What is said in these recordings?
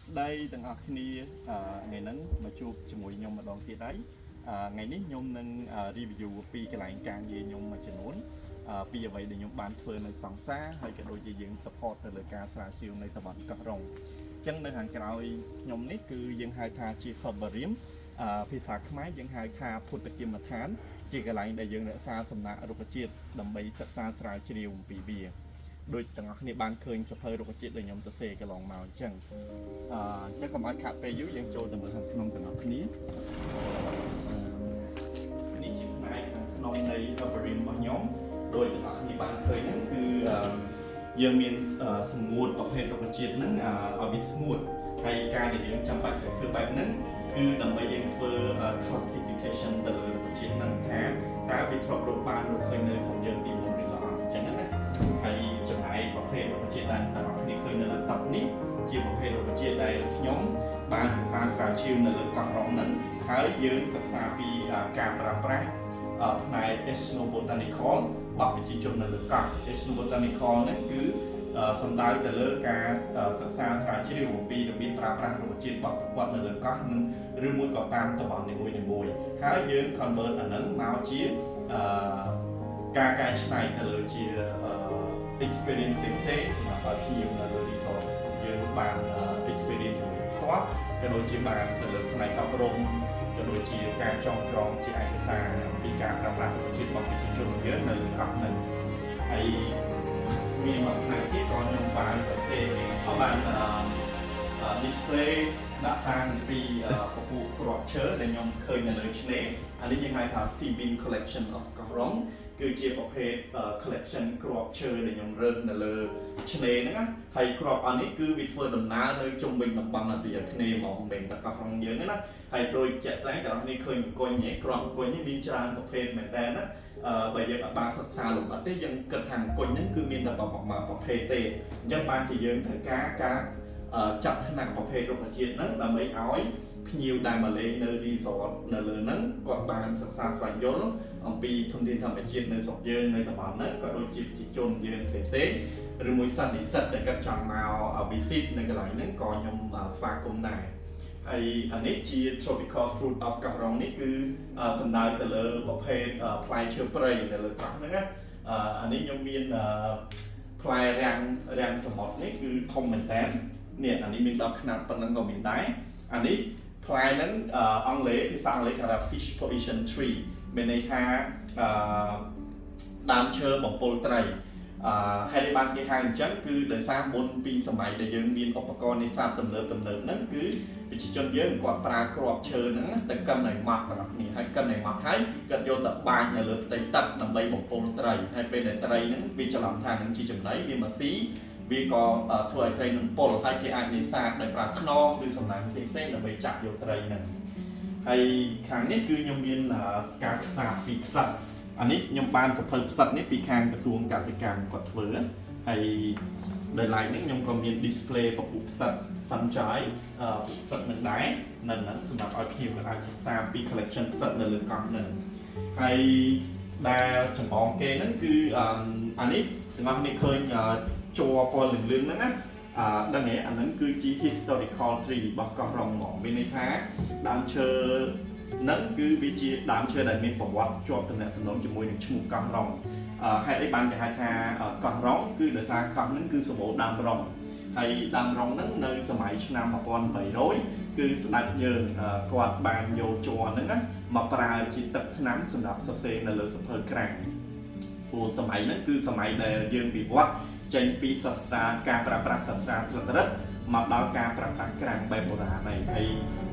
ស្ដីទាំងអស់គ្នាថ្ងៃហ្នឹងមកជួបជាមួយខ្ញុំម្ដងទៀតហើយថ្ងៃនេះខ្ញុំនឹង review ពីកន្លែងការងារខ្ញុំមួយចំនួនពីអ្វីដែលខ្ញុំបានធ្វើនៅសង្សារហើយក៏ដូចជាយើង support ទៅលើការស្រាវជ្រាវនៅតំបន់កោះរ៉ុងអញ្ចឹងនៅខាងក្រោយខ្ញុំនេះគឺយើងហៅថាជា herbarium ភាសាខ្មែរយើងហៅថាពុទ្ធកិមដ្ឋានជាកន្លែងដែលយើងរក្សាសំណាក់រុក្ខជាតិដើម្បីសិក្សាស្រាវជ្រាវអំពីវាដូចទាំងអស់គ្នាបានឃើញសភៅរុក្ខជាតិដែលខ្ញុំទៅសេកន្លងមកអញ្ចឹងកុំឲ្យខាត់ពេលយូរយើងចូលទៅមើលខាងក្នុងទាំងអស់គ្នានេះជាផ្នែកខាងក្នុងនៃ herbarium របស់ខ្ញុំដោយទាំងអស់គ្នាបានឃើញហ្នឹងគឺយើងមានសម្ងួតប្រភេទរុក្ខជាតិហ្នឹងឲ្យវាស្ងួតហើយការដែលយើងចាំបាច់ធ្វើបែបហ្នឹងគឺដើម្បីយើងធ្វើ classification ទៅលើរុក្ខជាតិហ្នឹងថាតើវាធ្លាប់រកបានរកឃើញនៅសំយើងពីមុនឬក៏អត់អញ្ចឹងណាហើយចំណែកប្រភេទរុក្ខជាតិដែលទាំងអស់គ្នាឃើញនៅលើតុនេះជាប្រភេទរុក្ខជាតិដែលខ្ញុំបានសិក្សាស្រាវជ្រាវនៅលើកោះរ៉ុងហ្នឹងហើយយើងសិក្សាពីការប្រើប្រាស់ផ្នែក ethnobotanical របស់ប្រជាជននៅលើកោះ ethnobotanical ហ្នឹងគឺសំដៅទៅលើការសិក្សាស្រាវជ្រាវអំពីរបៀបប្រើប្រាស់រុក្ខជាតិរបស់គាត់នៅលើកោះនិងឬមួយក៏តាមតំបន់នីមួយៗហើយយើង convert អាហ្នឹងមកជាការកែច្នៃទៅលើជា experience ផ្សេងៗសម្រាប់ឲ្យភ្ញៀវនៅលើ resort យើងបាន experience ជាមួយផ្ទាល់ក៏ដូចជាបានទៅលើផ្នែកអប់រំក៏ដូចជាការចងក្រងជាឯកសារអំពីការប្រើប្រាស់រុក្ខជាតិរបស់ប្រជាជនយើងនៅលើកោះហ្នឹងហើយមានមួយផ្នែកទៀតក៏ខ្ញុំបានសរសេរបាន display ដាក់តាំងពីពពុះគ្រាប់ឈើដែលខ្ញុំឃើញនៅលើឆ្នេរអានេះយើងហៅថា Seabean Collection of កោះរ៉ុងគឺជាប្រភេទ collection គ្រាប់ឈើដែលខ្ញុំរើសនៅលើឆ្នេរហ្នឹងណាហើយគ្រាប់អស់នេះគឺវាធ្វើដំណើរនៅជុំវិញតំបន់អាស៊ីអាគ្នេយ៍ហ្មងមិនតែកោះរ៉ុងយើងទេណាហើយដូចជាក់ស្ដែងទាំងនេះឃើញអង្គុយនេះគ្រាប់អង្គុយនេះមានច្រើនប្រភេទមែនតើណាបើយើងអត់បានសិក្សាលម្អិតទេយើងគិតថាអង្គុយហ្នឹងគឺមានតែប្រភេទទេអញ្ចឹងបានជាយើងត្រូវការចាត់ថ្នាក់ប្រភេទរុក្ខជាតិហ្នឹងដើម្បីឲ្យភ្ញៀវដែលមកលេងនៅ resort នៅលើហ្នឹងគាត់បានសិក្សាស្វែងយល់អំពីធនធានធម្មជាតិនៅស្រុកយើងនៅតំបន់ហ្នឹងក៏ដូចជាប្រជាជនយើងផ្សេងៗឬមួយសន្និសិទដែលគាត់ចង់មក visit នៅកន្លែងហ្នឹងក៏ខ្ញុំស្វាគមន៍ដែរហើយអានេះជា tropical fruit of កោះរ៉ុងនេះគឺសំដៅទៅលើប្រភេទផ្លែឈើព្រៃនៅលើកោះហ្នឹងណាអានេះខ្ញុំមានផ្លែរាំងសមុទ្រនេះគឺធំមែនតើនេះអានេះមាន10ខ្នាតប៉ុណ្ណឹងក៏មានដែរអានេះផ្លែហ្នឹងអង់គ្លេសភាសាអង់គ្លេសគេថា fish poison tree មានន័យថាដើមឈើបំពុលត្រីហើយដែលបានគេហៅអញ្ចឹងគឺដោយសារមុនពីសម័យដែលយើងមានឧបករណ៍នេសាទទំនើបហ្នឹងគឺប្រជាជនយើងគាត់ប្រើគ្រាប់ឈើហ្នឹងទៅកិនឲ្យម៉ត់បងប្អូនហើយកិនឲ្យម៉ត់ហើយគាត់យកទៅបាញនៅលើផ្ទៃទឹកដើម្បីបំពុលត្រីហើយពេលដែលត្រីហ្នឹងវាច្រឡំថានឹងជាចំណីវាមកស៊ីវាក៏ធ្វើឲ្យត្រីនឹងពុលហើយគេអាចនេសាទដោយប្រើខ្នងឬសំណាញ់ផ្សេងៗដើម្បីចាប់យកត្រីហ្នឹងហើយខាងនេះគឺខ្ញុំមានការសិក្សាពីផ្សិតអានេះខ្ញុំបានសភៅផ្សិតនេះពីខាងក្រសួងកសិកម្មគាត់ធ្វើហើយដោយឡែកនេះខ្ញុំក៏មាន display ពពុះផ្សិត fungi ផ្សិតនឹងដែរនៅហ្នឹងសម្រាប់ឲ្យភ្ញៀវអាចសិក្សាពី collection ផ្សិតនៅលើកោះហ្នឹងហើយដែលចម្បងគេហ្នឹងគឺអានេះទាំងអស់នេះឃើញជ័រពណ៌លឿងៗហ្នឹងណាដឹងទេអាហ្នឹងគឺជា historical tree របស់កោះរ៉ុងហ្មងមានន័យថាដើមឈើហ្នឹងគឺវាជាដើមឈើដែលមានប្រវត្តិជាប់ទំនាក់ទំនងជាមួយនឹងឈ្មោះកោះរ៉ុងហេតុអីបានគេហៅថាកោះរ៉ុងគឺដោយសារកោះហ្នឹងគឺសម្បូរដើមរ៉ុងហើយដើមរ៉ុងហ្នឹងនៅសម័យឆ្នាំ1800គឺស្ដេចយើងគាត់បានយកជ័រហ្នឹងណាមកប្រើជាទឹកថ្នាំសម្រាប់សរសេរនៅលើសភៅក្រាំងព្រោះសម័យហ្នឹងគឺសម័យដែលយើងវិវត្តចេញពីសាស្ត្រាការប្រើប្រាស់សាស្ត្រាស្លឹករឹតមកដល់ការប្រើប្រាស់ក្រាំងបែបបុរាណហើយ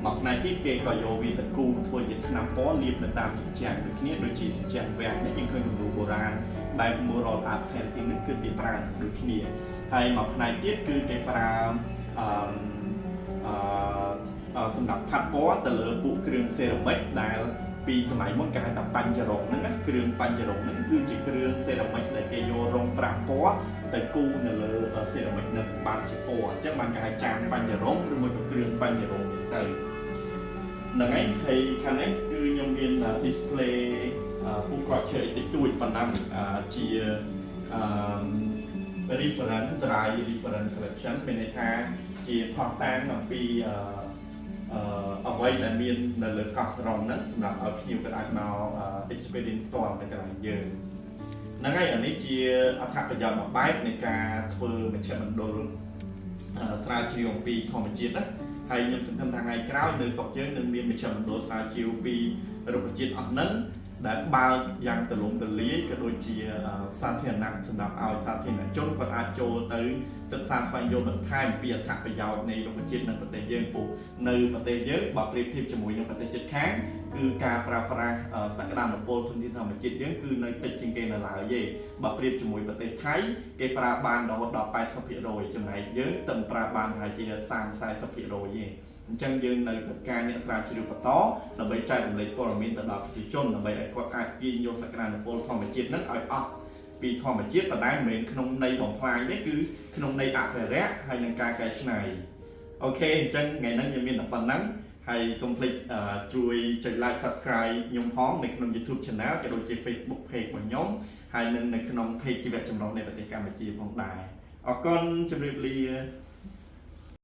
មកផ្នែកទៀតគេក៏យកវាទៅគូធ្វើជាថ្នាំពណ៌លាបនៅតាមជញ្ជាំងដូចគ្នាដូចជាជញ្ជាំងវាំងនេះយើងឃើញគំនូរបុរាណបែប mural art painting នេះគឺគេប្រើដូចគ្នាហើយមកផ្នែកទៀតគឺគេប្រើសម្រាប់ផាត់ពណ៌ទៅលើពួកគ្រឿងសេរ៉ាមិចដែលពីសម័យមុនគេហៅថាបញ្ចរងហ្នឹងណាគ្រឿងបញ្ចរងហ្នឹងគឺជាគ្រឿងសេរ៉ាមិចដែលគេយករងប្រាក់ពណ៌ទៅគូនៅលើសេរ៉ាមិចហ្នឹងបានជាពណ៌អញ្ចឹងបានគេហៅចានបញ្ចរងឬមួយក៏គ្រឿងបញ្ចរងទៅហ្នឹងហើយខាងនេះគឺខ្ញុំមាន display ពុះគ្រាប់ឈើតិចតួចប៉ុណ្ណឹងជា reference dry reference collection មានន័យថាជា ជាថតតាំងអំពីអ្វីដែលមាននៅលើកោះរងហ្នឹងសម្រាប់ឲ្យភ្ញៀវក៏អាចមក experience ផ្ទាល់នៅកន្លែងយើងហ្នឹងហើយអានេះជាអត្ថប្រយោជន៍មួយបែបនៃការធ្វើមជ្ឈមណ្ឌលស្រាវជ្រាវអំពីធម្មជាតិណាហើយខ្ញុំសង្ឃឹមថាថ្ងៃក្រោយនៅស្រុកយើងនឹងមានមជ្ឈមណ្ឌលស្រាវជ្រាវពីរុក្ខជាតិអស់ហ្នឹងដែលបើកយ៉ាងទូលំទូលាយក៏ដូចជាសាធារណៈសម្រាប់ឲ្យសាធារណជនគាត់អាចចូលទៅសិក្សាស្វែងយល់បន្ថែមពីអត្ថប្រយោជន៍នៃរុក្ខជាតិនៅប្រទេសយើងពុះនៅប្រទេសយើងបើប្រៀបធៀបជាមួយនឹងប្រទេសជិតខាងគឺការប្រើប្រាស់សក្តានុពលធនធានធម្មជាតិយើងគឺនៅតិចជាងគេនៅឡើយទេបើប្រៀបជាមួយប្រទេសថៃគេប្រើបានរហូតដល់ 80% ចំណែកយើងតែប្រើបានប្រហែលជា 30-40% ទេអញ្ចឹងយើងនៅធ្វើការអ្នកស្រាវជ្រាវបន្តដើម្បីចែករំលែកព័ត៌មានទៅដល់ប្រជាជនដើម្បីឲ្យគាត់អាចទាញយកសក្តានុពលធម្មជាតិហ្នឹងឲ្យអស់ពីធម្មជាតិប៉ុន្តែមិនមែនក្នុងន័យបំផ្លាញទេគឺក្នុងន័យអភិរក្សហើយនឹងការកែច្នៃអូខេអញ្ចឹងថ្ងៃហ្នឹងខ្ញុំមានតែប៉ុណ្្នឹងហើយកុំភ្លេចជួយចុច like subscribe ខ្ញុំផងនៅក្នុង YouTube Channel ក៏ដូចជា Facebook Page របស់ខ្ញុំហើយនឹងនៅក្នុង Page ជីវៈចម្រុះនៃប្រទេសកម្ពុជាផងដែរអរគុណជម្រាបលា